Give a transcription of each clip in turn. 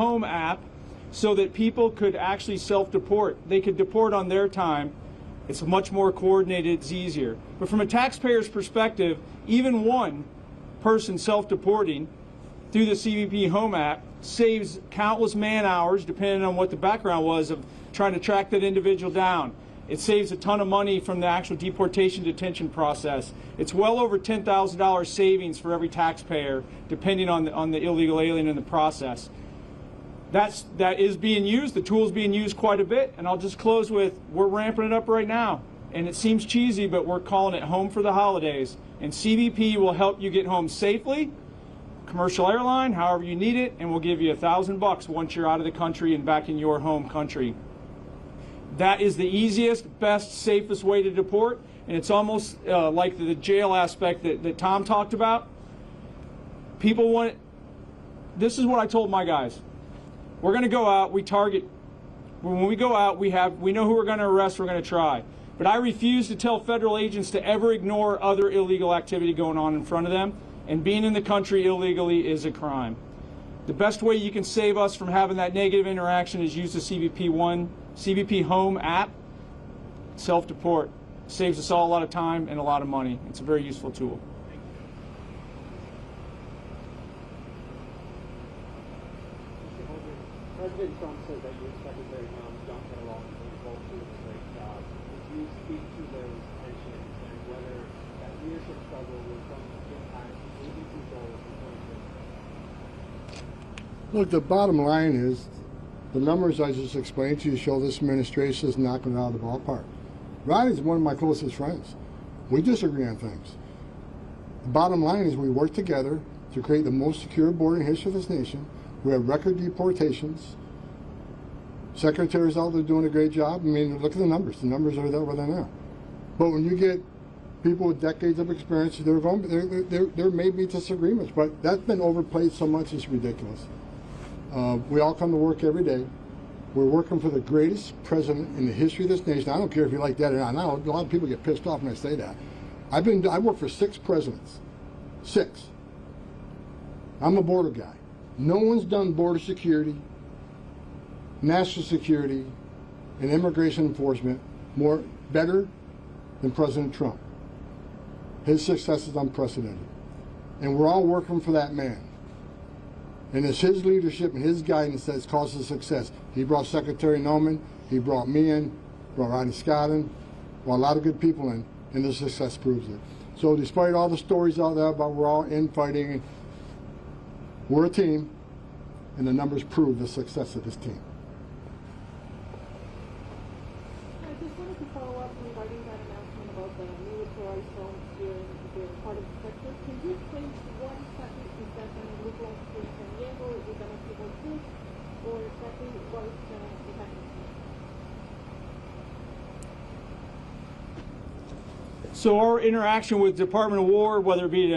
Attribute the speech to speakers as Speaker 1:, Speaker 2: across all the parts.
Speaker 1: Home app so that people could actually self-deport. They could deport on their time. It's much more coordinated, it's easier. But from a taxpayer's perspective, even one person self-deporting through the CBP Home app saves countless man hours, depending on what the background was, of trying to track that individual down. It saves a ton of money from the actual deportation detention process. It's well over $10,000 savings for every taxpayer, depending on the illegal alien in the process. That is being used. The tool is being used quite a bit. And I'll just close with, we're ramping it up right now. And it seems cheesy, but we're calling it Home for the Holidays. And CBP will help you get home safely, commercial airline, however you need it, and we'll give you $1,000 once you're out of the country and back in your home country. That is the easiest, best, safest way to deport, and it's almost like the jail aspect that Tom talked about. People want it. This is what I told my guys. We're going to go out, we target. When we go out, we know who we're going to arrest, we're going to try. But I refuse to tell federal agents to ever ignore other illegal activity going on in front of them, and being in the country illegally is a crime. The best way you can save us from having that negative interaction is use the CBP Home app. Self-deport saves us all a lot of time and a lot of money. It's a very useful tool.
Speaker 2: President Trump said that you and Secretary Homan don't get along and you're both doing a great job. Would you speak to those tensions and whether that leadership struggle will come to impact agency goals in 2020?
Speaker 3: Look, the bottom line is the numbers I just explained to you show this administration is knocking it out of the ballpark. Rodney is one of my closest friends. We disagree on things. The bottom line is we work together to create the most secure border in the history of this nation. We have record deportations. Secretary's out there doing a great job. I mean, look at the numbers. The numbers are there where they're now. But when you get people with decades of experience, there may be disagreements, but that's been overplayed so much it's ridiculous. We all come to work every day. We're working for the greatest president in the history of this nation. I don't care if you like that or not. Now, a lot of people get pissed off when I say that. I worked for 6 presidents. 6. I'm a border guy. No one's done border security, national security, and immigration enforcement better than President Trump. His success is unprecedented. And we're all working for that man. And it's his leadership and his guidance that's caused the success. He brought Secretary Homan, he brought me in, brought Rodney Scott in, brought a lot of good people in, and the success proves it. So despite all the stories out there about we're all infighting, we're a team, and the numbers prove the success of this team.
Speaker 4: I just wanted to follow up regarding that announcement about the military zones here in the part of Texas. Can you explain what exactly is that going to look like for San Diego? Is it going to be like this, or exactly what is going to be happening?
Speaker 1: So our interaction with Department of War, whether it be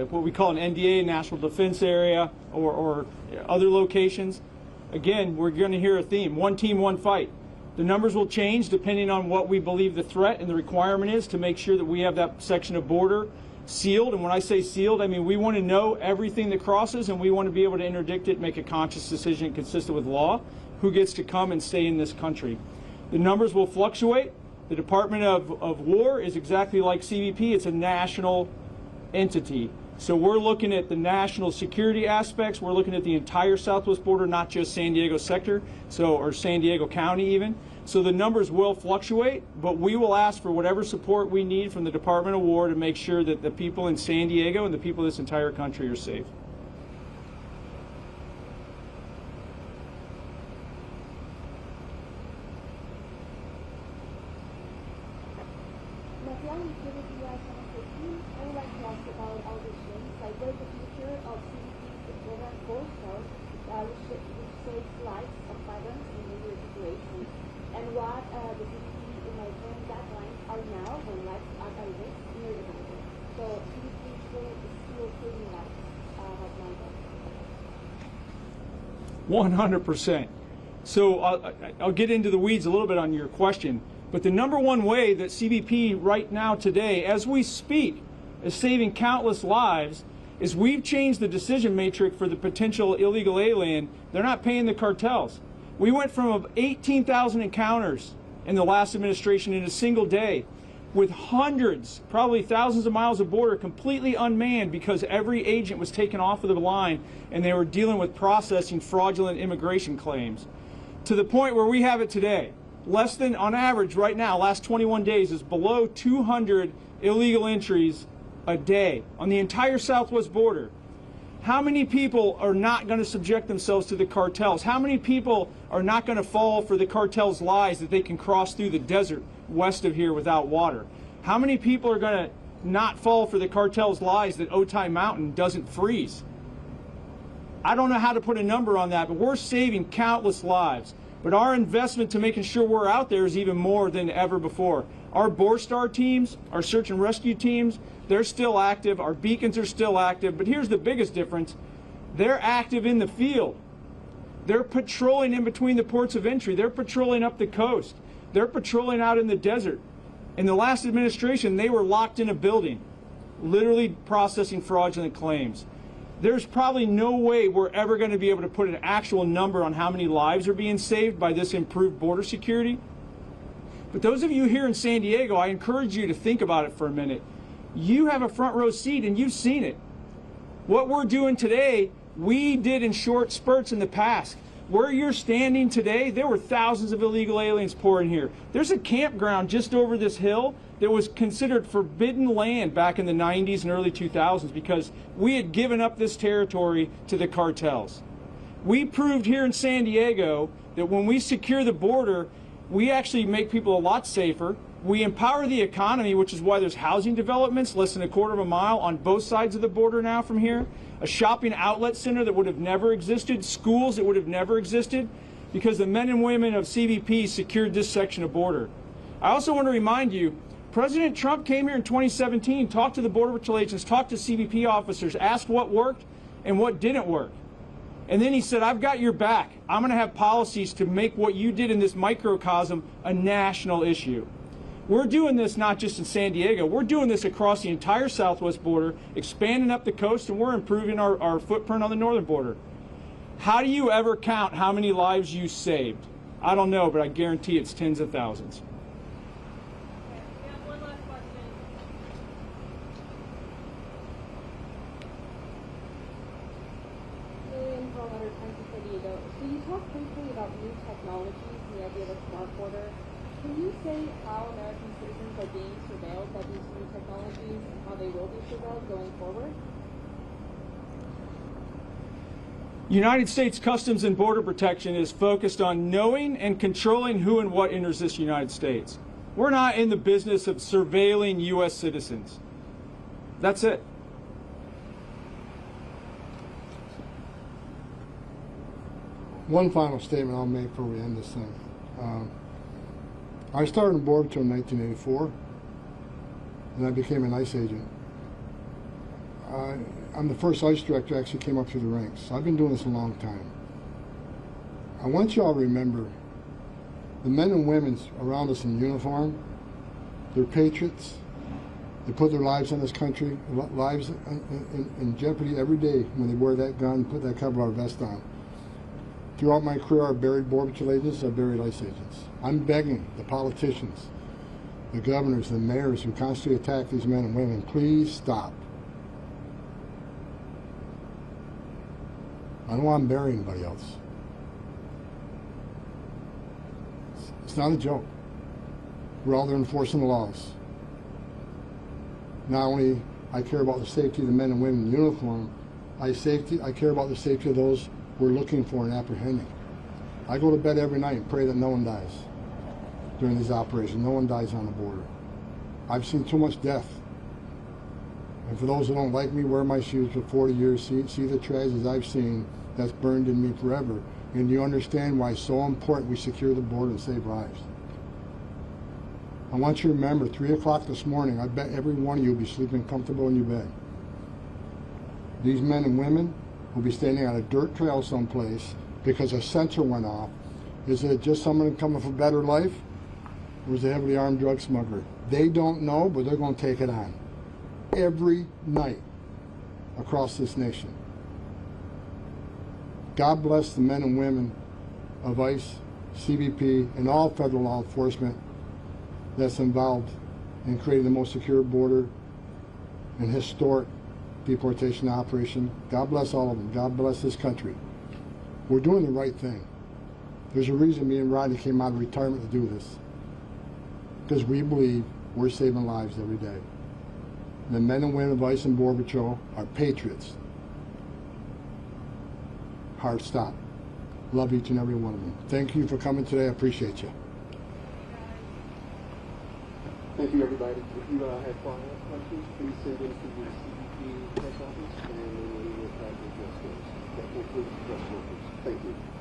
Speaker 1: what we call an NDA, National Defense Area, or other locations, again, we're going to hear a theme: one team, one fight. The numbers will change depending on what we believe the threat and the requirement is to make sure that we have that section of border sealed. And when I say sealed, I mean we want to know everything that crosses, and we want to be able to interdict it, make a conscious decision consistent with law, who gets to come and stay in this country. The numbers will fluctuate. The Department of War is exactly like CBP. It's a national entity. So we're looking at the national security aspects. We're looking at the entire southwest border, not just San Diego sector, or San Diego County even. So the numbers will fluctuate, but we will ask for whatever support we need from the Department of War to make sure that the people in San Diego and the people of this entire country are safe.
Speaker 4: I would like to ask about auditions, like what is the future of CBP's program borstar, which saves lives of migrants in major situations, and what the CBP immigrant guidelines are now when lives are at risk near the border. So CBP is still saving lives of migrants.
Speaker 1: 100%. So I'll get into the weeds a little bit on your question. But the number one way that CBP right now today, as we speak, is saving countless lives is we've changed the decision matrix for the potential illegal alien. They're not paying the cartels. We went from 18,000 encounters in the last administration in a single day, with hundreds, probably thousands of miles of border completely unmanned because every agent was taken off of the line and they were dealing with processing fraudulent immigration claims, to the point where we have it today. Less than, on average right now, last 21 days is below 200 illegal entries a day on the entire southwest border. How many people are not going to subject themselves to the cartels? How many people are not going to fall for the cartel's lies that they can cross through the desert west of here without water? How many people are going to not fall for the cartel's lies that Otay Mountain doesn't freeze? I don't know how to put a number on that, but we're saving countless lives. But our investment to making sure we're out there is even more than ever before. Our borstar teams, our search and rescue teams, they're still active. Our beacons are still active. But here's the biggest difference. They're active in the field. They're patrolling in between the ports of entry. They're patrolling up the coast. They're patrolling out in the desert. In the last administration, they were locked in a building, literally processing fraudulent claims. There's probably no way we're ever going to be able to put an actual number on how many lives are being saved by this improved border security. But those of you here in San Diego, I encourage you to think about it for a minute. You have a front row seat and you've seen it. What we're doing today, we did in short spurts in the past. Where you're standing today, there were thousands of illegal aliens pouring here. There's a campground just over this hill that was considered forbidden land back in the 90s and early 2000s because we had given up this territory to the cartels. We proved here in San Diego that when we secure the border, we actually make people a lot safer. We empower the economy, which is why there's housing developments less than a quarter of a mile on both sides of the border now from here, a shopping outlet center that would have never existed, schools that would have never existed, because the men and women of CBP secured this section of border. I also want to remind you, President Trump came here in 2017, talked to the Border Patrol agents, talked to CBP officers, asked what worked and what didn't work. And then he said, I've got your back. I'm going to have policies to make what you did in this microcosm a national issue. We're doing this not just in San Diego. We're doing this across the entire southwest border, expanding up the coast, and we're improving our footprint on the northern border. How do you ever count how many lives you saved? I don't know, but I guarantee it's tens of thousands.
Speaker 5: We have one last question.
Speaker 4: Lillian from Other Times in San Diego. So you talked briefly about new technologies and the idea of a smart border. Can you say how American citizens are being surveilled by these new technologies and how they will be surveilled going forward?
Speaker 1: United States Customs and Border Protection is focused on knowing and controlling who and what enters this United States. We're not in the business of surveilling U.S. citizens. That's it.
Speaker 3: One final statement I'll make before we end this thing. I started in Border Patrol in 1984, and I became an ICE agent. I'm the first ICE director who actually came up through the ranks. I've been doing this a long time. I want you all to remember the men and women around us in uniform, they're patriots. They put their lives on this country, lives in jeopardy every day when they wear that gun, put that cover-out vest on. Throughout my career, I've buried Border Patrol agents, I've buried ICE agents. I'm begging the politicians, the governors, the mayors who constantly attack these men and women, please stop. I don't want to bury anybody else. It's not a joke. We're all there enforcing the laws. Not only I care about the safety of the men and women in uniform, I care about the safety of those we're looking for and apprehending. I go to bed every night and pray that no one dies during these operations. No one dies on the border. I've seen too much death. And for those who don't like me, wear my shoes for 40 years, see the tragedies I've seen that's burned in me forever. And you understand why it's so important we secure the border and save lives. I want you to remember, 3 o'clock this morning, I bet every one of you will be sleeping comfortable in your bed. These men and women will be standing on a dirt trail someplace because a sensor went off. Is it just someone coming for better life? Or is it a heavily armed drug smuggler? They don't know, but they're going to take it on. Every night. across this nation. God bless the men and women of ICE, CBP, and all federal law enforcement that's involved in creating the most secure border and historic deportation operation. God bless all of them. God bless this country. We're doing the right thing. There's a reason me and Rodney came out of retirement to do this. Because we believe we're saving lives every day. The men and women of ICE and Border Patrol are patriots. Hard stop. Love each and every one of them. Thank you for coming today. I appreciate you.
Speaker 2: Thank you, everybody. If you have follow-up questions, please send them to the CBP press office, and we will try to address those. That concludes the press conference. Thank you.